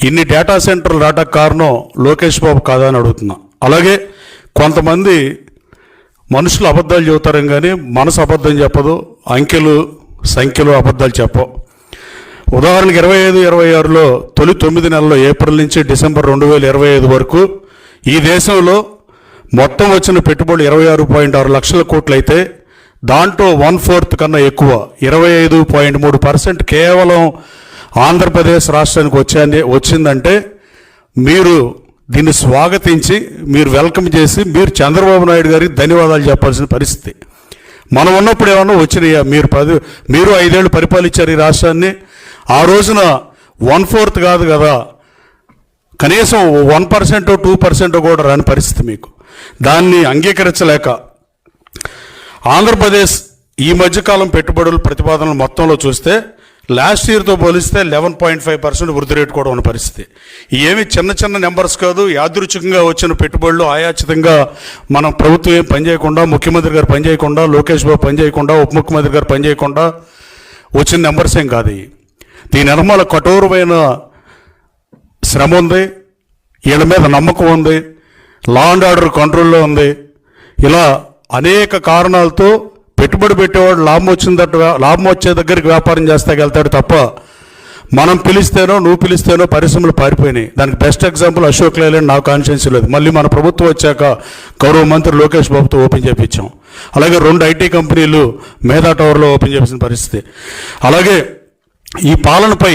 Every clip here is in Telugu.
ఇన్ని డేటా సెంటర్లు రావడానికి కారణం లోకేష్ బాబు కాదా అని అడుగుతున్నా. అలాగే కొంతమంది మనుషులు అబద్ధాలు చెబుతారు కానీ మనసు అబద్ధం చెప్పదు, అంకెలు సంఖ్యలు అబద్ధాలు చెప్పవు. ఉదాహరణకి 25-26లో తొలి 9 నెలల్లో ఏప్రిల్ నుంచి డిసెంబర్ 2025 వరకు ఈ దేశంలో మొత్తం వచ్చిన పెట్టుబడులు 26.6 లక్షల కోట్లు అయితే దాంట్లో 1/4 కన్నా ఎక్కువ 25.3% కేవలం ఆంధ్రప్రదేశ్ రాష్ట్రానికి వచ్చిందంటే మీరు దీన్ని స్వాగతించి మీరు వెల్కమ్ చేసి మీరు చంద్రబాబు నాయుడు గారికి ధన్యవాదాలు చెప్పాల్సిన పరిస్థితి. మనం ఉన్నప్పుడు ఏమన్నా వచ్చినాయా? మీరు 5 ఏళ్ళు పరిపాలించారు ఈ రాష్ట్రాన్ని. ఆ రోజున 1/4 కాదు కదా, కనీసం 1% 2% కూడా రాని పరిస్థితి మీకు. దాన్ని అంగీకరించలేక ఆంధ్రప్రదేశ్ ఈ మధ్యకాలం పెట్టుబడుల ప్రతిపాదనలు మొత్తంలో చూస్తే లాస్ట్ ఇయర్తో పోలిస్తే 11.5% వృద్ధి రేటు కూడా ఉన్న పరిస్థితి. ఏమి చిన్న చిన్న నెంబర్స్ కాదు, యాదృచ్ఛికంగా వచ్చిన పెట్టుబడులు ఆయాచితంగా మనం ప్రభుత్వం ఏం పనిచేయకుండా, ముఖ్యమంత్రి గారు పనిచేయకుండా, లోకేష్ బాబు పనిచేయకుండా, ఉప ముఖ్యమంత్రి గారు పనిచేయకుండా వచ్చిన నెంబర్స్ ఏం కాదు. దీని వెనకాల కఠోరమైన శ్రమ ఉంది, వీళ్ళ మీద నమ్మకం ఉంది, లా అండ్ ఆర్డర్ కంట్రోల్లో ఉంది. ఇలా అనేక కారణాలతో పెట్టుబడి పెట్టేవాడు లాభం వచ్చే దగ్గరికి వ్యాపారం చేస్తాకెళ్తాడు తప్ప మనం పిలిస్తేనో నువ్వు పిలిస్తేనో పరిశ్రమలు పారిపోయినాయి. దానికి బెస్ట్ ఎగ్జాంపుల్ అశోక్ లేలాండ్. నాకు కాన్షియన్స్ లేదు. మళ్ళీ మన ప్రభుత్వం వచ్చాక గౌరవ మంత్రి లోకేష్ బాబుతో ఓపెన్ చేయించాం. అలాగే 2 ఐటీ కంపెనీలు మేధా టవర్లో ఓపెన్ చేసిన పరిస్థితి. అలాగే ఈ పాలనపై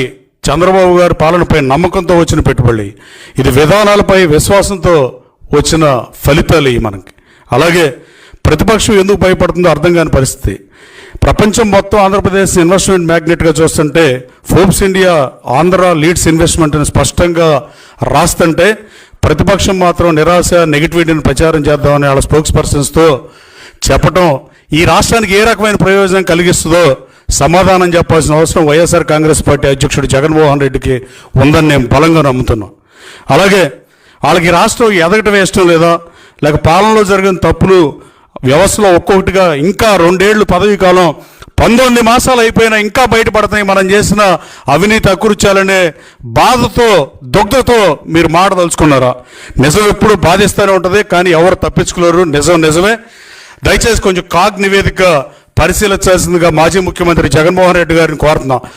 చంద్రబాబు గారి పాలనపై నమ్మకంతో వచ్చిన పెట్టుబడి, ఇది విధానాలపై విశ్వాసంతో వచ్చిన ఫలితాలు ఇవి మనకి. అలాగే ప్రతిపక్షం ఎందుకు భయపడుతుందో అర్థం కాని పరిస్థితి. ప్రపంచం మొత్తం ఆంధ్రప్రదేశ్ ఇన్వెస్ట్మెంట్ మ్యాగ్నెట్గా చూస్తుంటే Forbes India Andhra leads investment అని స్పష్టంగా రాస్తుంటే ప్రతిపక్షం మాత్రం నిరాశ నెగిటివిటీని ప్రచారం చేద్దామని వాళ్ళ స్పోక్స్ పర్సన్స్తో చెప్పటం ఈ రాష్ట్రానికి ఏ రకమైన ప్రయోజనం కలిగిస్తుందో సమాధానం చెప్పాల్సిన అవసరం వైఎస్ఆర్ కాంగ్రెస్ పార్టీ అధ్యక్షుడు జగన్మోహన్ రెడ్డికి ఉందని నేను బలంగా నమ్ముతున్నాను. అలాగే వాళ్ళకి రాష్ట్రం ఎదగటం ఇష్టం లేదా, లేక పాలనలో జరిగిన తప్పులు వ్యవస్థలో ఒక్కొక్కటిగా ఇంకా 2 ఏళ్ళు పదవీ కాలం 19 మాసాలు అయిపోయినా ఇంకా బయటపడతాయి మనం చేసిన అవినీతి అకృత్యాలనే బాధతో దుగ్ధతో మీరు మాటదలుచుకున్నారా? నిజం ఎప్పుడు బాధిస్తూనే ఉంటుంది, కానీ ఎవరు తప్పించుకోలేరు. నిజమే. దయచేసి కొంచెం కాగ్ నివేదిక పరిశీలించాల్సిందిగా మాజీ ముఖ్యమంత్రి జగన్మోహన్ రెడ్డి గారిని కోరుతున్నాం.